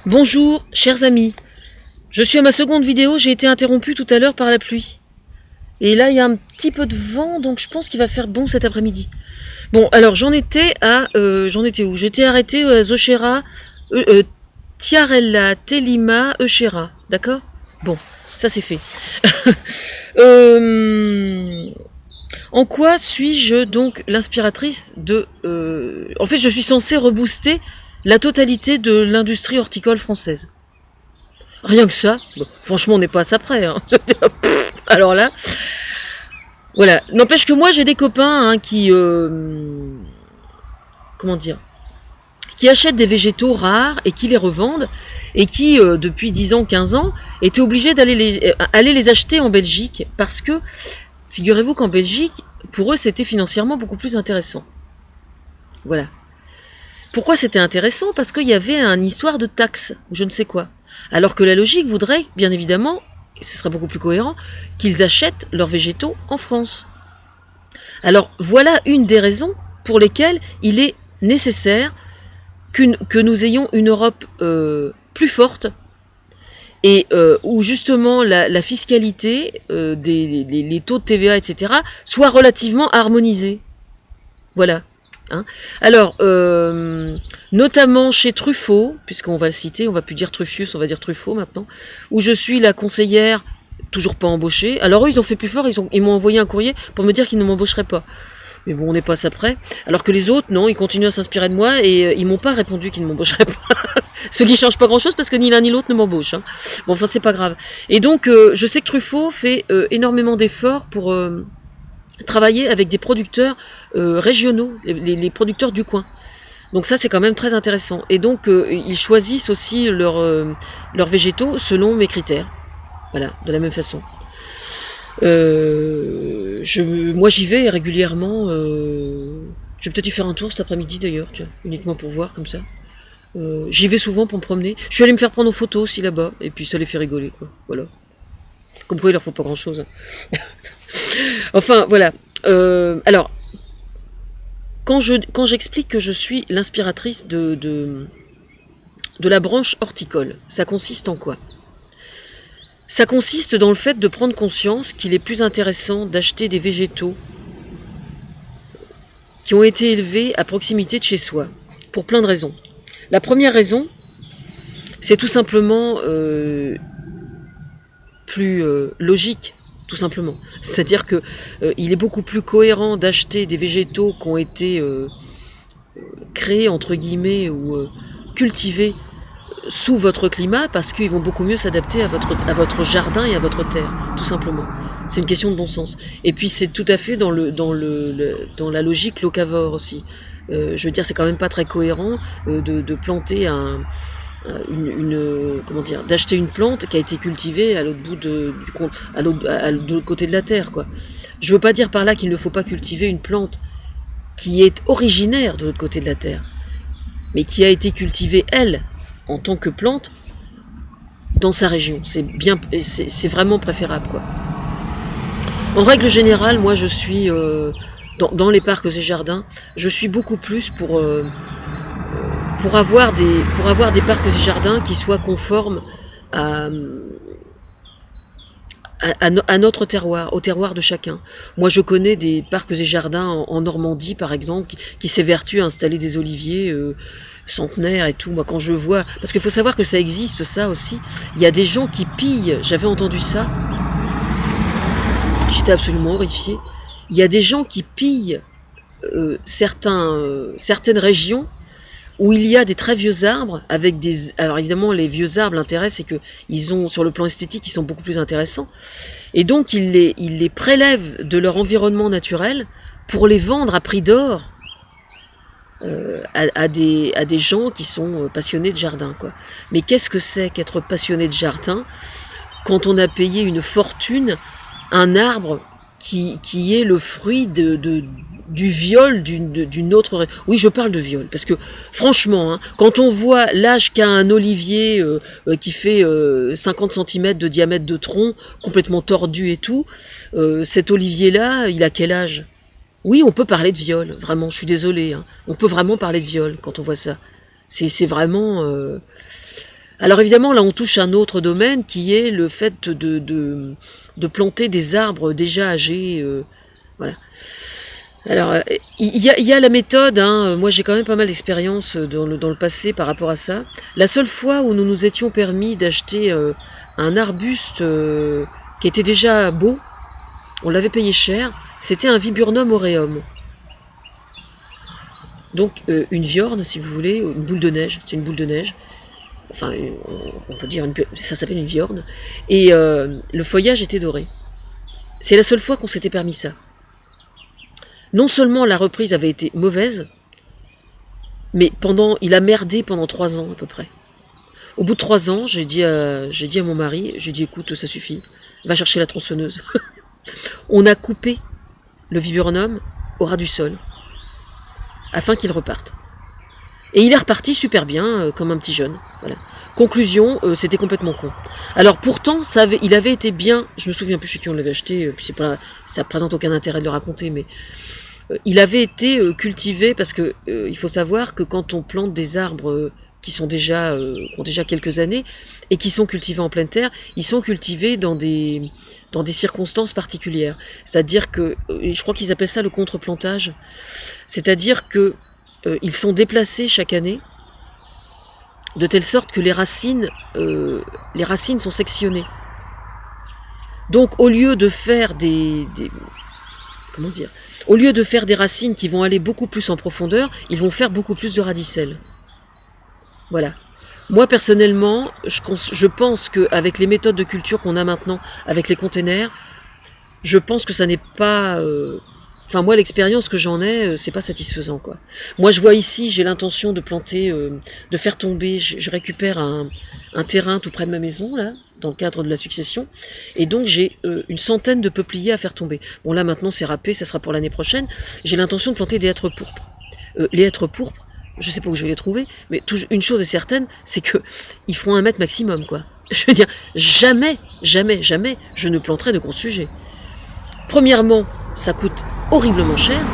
Bonjour, chers amis. Je suis à ma seconde vidéo, j'ai été interrompu tout à l'heure par la pluie. Et là, il y a un petit peu de vent, donc je pense qu'il va faire bon cet après-midi. Bon, alors j'en étais où? J'étais arrêté à Zochera, Tiarella, Telima, Euchera. D'accord? Bon, ça c'est fait. En quoi suis-je donc l'inspiratrice de... En fait, je suis censée rebooster la totalité de l'industrie horticole française. Rien que ça. Bon, franchement, on n'est pas à ça près. Hein. Alors là, voilà. N'empêche que moi, j'ai des copains qui... comment dire, qui achètent des végétaux rares et qui les revendent, et qui, depuis 10 ans, 15 ans, étaient obligés d'aller les acheter en Belgique, parce que, figurez-vous qu'en Belgique, pour eux, c'était financièrement beaucoup plus intéressant. Voilà. Pourquoi c'était intéressant? Parce qu'il y avait une histoire de taxes, ou je ne sais quoi. Alors que la logique voudrait, bien évidemment, et ce serait beaucoup plus cohérent, qu'ils achètent leurs végétaux en France. Alors, voilà une des raisons pour lesquelles il est nécessaire que nous ayons une Europe plus forte, et où justement la fiscalité, les taux de TVA, etc., soient relativement harmonisés. Voilà. Hein. Alors, notamment chez Truffaut, puisqu'on va le citer, on va plus dire Truffius, on va dire Truffaut maintenant, où je suis la conseillère, toujours pas embauchée. Alors eux, ils ont fait plus fort, ils m'ont envoyé un courrier pour me dire qu'ils ne m'embaucheraient pas. Mais bon, on n'est pas ça près. Alors que les autres, non, ils continuent à s'inspirer de moi et ils m'ont pas répondu qu'ils ne m'embaucheraient pas. Ce qui change pas grand-chose parce que ni l'un ni l'autre ne m'embauche. Hein. Bon, enfin, c'est pas grave. Et donc, je sais que Truffaut fait énormément d'efforts pour... travailler avec des producteurs régionaux, les producteurs du coin. Donc ça, c'est quand même très intéressant. Et donc, ils choisissent aussi leurs végétaux selon mes critères. Voilà, de la même façon. Moi, j'y vais régulièrement. Je vais peut-être y faire un tour cet après-midi, d'ailleurs, uniquement pour voir, comme ça. J'y vais souvent pour me promener. Je suis allée me faire prendre en photo aussi là-bas, et puis ça les fait rigoler, quoi. Voilà. Comme quoi, il leur faut pas grand-chose. Hein. Enfin, voilà. Alors, quand j'explique que je suis l'inspiratrice de la branche horticole, ça consiste en quoi? Ça consiste dans le fait de prendre conscience qu'il est plus intéressant d'acheter des végétaux qui ont été élevés à proximité de chez soi, pour plein de raisons. La première raison, c'est tout simplement plus logique. Tout simplement. C'est-à-dire que il est beaucoup plus cohérent d'acheter des végétaux qui ont été créés, entre guillemets, ou cultivés sous votre climat, parce qu'ils vont beaucoup mieux s'adapter à votre jardin et à votre terre, tout simplement. C'est une question de bon sens. Et puis c'est tout à fait dans la logique locavore aussi. Je veux dire, c'est quand même pas très cohérent de planter comment dire, d'acheter une plante qui a été cultivée à l'autre bout de l'autre côté de la terre, quoi. Je veux pas dire par là qu'il ne faut pas cultiver une plante qui est originaire de l'autre côté de la terre, mais qui a été cultivée, elle, en tant que plante, dans sa région. C'est vraiment préférable, quoi. En règle générale, moi, je suis dans les parcs et jardins, je suis beaucoup plus pour avoir des parcs et jardins qui soient conformes à notre terroir, au terroir de chacun. Moi, je connais des parcs et jardins en Normandie, par exemple, qui s'évertuent à installer des oliviers centenaires et tout. Moi, quand je vois... Parce qu'il faut savoir que ça existe, ça aussi. Il y a des gens qui pillent, j'avais entendu ça, j'étais absolument horrifiée. Il y a des gens qui pillent certaines régions où il y a des très vieux arbres, avec des... Alors évidemment, les vieux arbres, l'intérêt, c'est qu'ils ont, sur le plan esthétique, ils sont beaucoup plus intéressants. Et donc, ils les prélèvent de leur environnement naturel pour les vendre à prix d'or à des gens qui sont passionnés de jardin, quoi. Mais qu'est-ce que c'est qu'être passionné de jardin quand on a payé une fortune un arbre qui est le fruit du viol d'une autre... Oui, je parle de viol, parce que franchement, hein, quand on voit l'âge qu'a un olivier qui fait 50 cm de diamètre de tronc, complètement tordu et tout, cet olivier-là, il a quel âge? Oui, on peut parler de viol, vraiment, je suis désolée. Hein. On peut vraiment parler de viol quand on voit ça. C'est vraiment... Alors évidemment, là on touche un autre domaine qui est le fait de planter des arbres déjà âgés. Voilà. Alors, il y a la méthode, hein. Moi j'ai quand même pas mal d'expérience dans le passé par rapport à ça. La seule fois où nous nous étions permis d'acheter un arbuste qui était déjà beau, on l'avait payé cher, c'était un Viburnum aureum. Donc une viorne, si vous voulez, une boule de neige, c'est une boule de neige. Enfin, on peut dire, ça s'appelle une viorne. Et le feuillage était doré. C'est la seule fois qu'on s'était permis ça. Non seulement la reprise avait été mauvaise, mais il a merdé pendant 3 ans à peu près. Au bout de 3 ans, j'ai dit à mon mari, j'ai dit écoute, ça suffit, va chercher la tronçonneuse. On a coupé le viburnum au ras du sol, afin qu'il reparte. Et il est reparti super bien, comme un petit jeune. Voilà. Conclusion, c'était complètement con. Alors pourtant, il avait été bien, je me souviens plus chez qui on l'avait acheté, puis ça présente aucun intérêt de le raconter, mais il avait été cultivé parce que il faut savoir que quand on plante des arbres qui ont déjà quelques années et qui sont cultivés en pleine terre, ils sont cultivés dans des circonstances particulières. C'est-à-dire que, je crois qu'ils appellent ça le contre-plantage, c'est-à-dire que ils sont déplacés chaque année de telle sorte que les racines sont sectionnées. Donc au lieu de faire au lieu de faire des racines qui vont aller beaucoup plus en profondeur, ils vont faire beaucoup plus de radicelles. Voilà. Moi personnellement, je pense qu'avec les méthodes de culture qu'on a maintenant, avec les containers, je pense que ça n'est pas... Enfin moi l'expérience que j'en ai, c'est pas satisfaisant quoi. Moi je vois ici, j'ai l'intention de planter, de faire tomber, je récupère un terrain tout près de ma maison là, dans le cadre de la succession, et donc j'ai une centaine de peupliers à faire tomber. Bon là maintenant c'est râpé, ça sera pour l'année prochaine. J'ai l'intention de planter des hêtres pourpres. Les hêtres pourpres, je sais pas où je vais les trouver, mais une chose est certaine, c'est que ils feront 1 mètre maximum quoi. Je veux dire, jamais je ne planterai de gros sujets. Premièrement, ça coûte horriblement cher,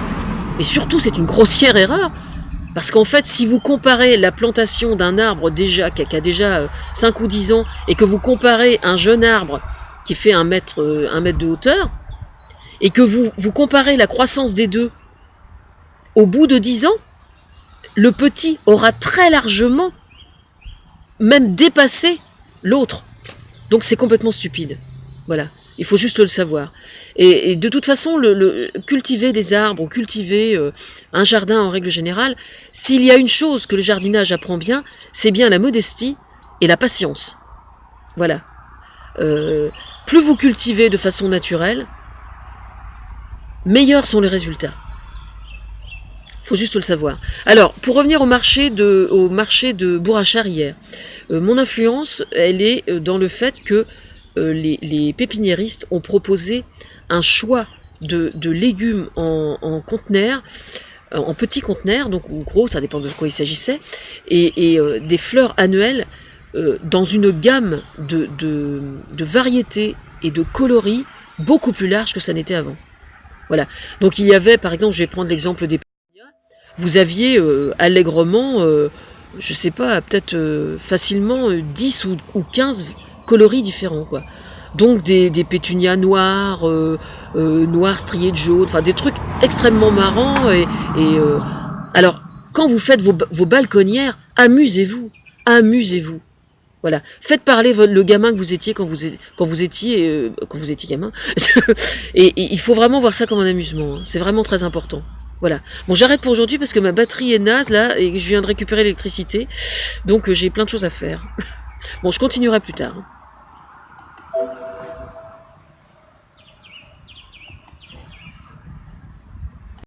mais surtout c'est une grossière erreur, parce qu'en fait si vous comparez la plantation d'un arbre qui a déjà 5 ou 10 ans, et que vous comparez un jeune arbre qui fait 1 mètre de hauteur, et que vous comparez la croissance des deux, au bout de 10 ans, le petit aura très largement même dépassé l'autre. Donc c'est complètement stupide. Voilà. Il faut juste le savoir. Et de toute façon, cultiver des arbres ou cultiver un jardin en règle générale, s'il y a une chose que le jardinage apprend bien, c'est bien la modestie et la patience. Voilà. Plus vous cultivez de façon naturelle, meilleurs sont les résultats. Il faut juste le savoir. Alors, pour revenir au marché de Bourrachard hier, mon influence, elle est dans le fait que les pépiniéristes ont proposé un choix de légumes en conteneurs, en petits conteneurs, donc ou gros, ça dépend de quoi il s'agissait, et des fleurs annuelles dans une gamme de variétés et de coloris beaucoup plus large que ça n'était avant. Voilà. Donc il y avait, par exemple, je vais prendre l'exemple des pétunias, vous aviez allègrement, je sais pas, peut-être facilement 10 ou 15 coloris différents, quoi. Donc des pétunias noires, noires striées de jaune, enfin des trucs extrêmement marrants. Alors, quand vous faites vos balconnières, amusez-vous. Voilà, faites parler le gamin que vous étiez quand vous étiez gamin. et il faut vraiment voir ça comme un amusement. Hein. C'est vraiment très important. Voilà. Bon, j'arrête pour aujourd'hui parce que ma batterie est naze là et je viens de récupérer l'électricité. Donc j'ai plein de choses à faire. Bon, je continuerai plus tard.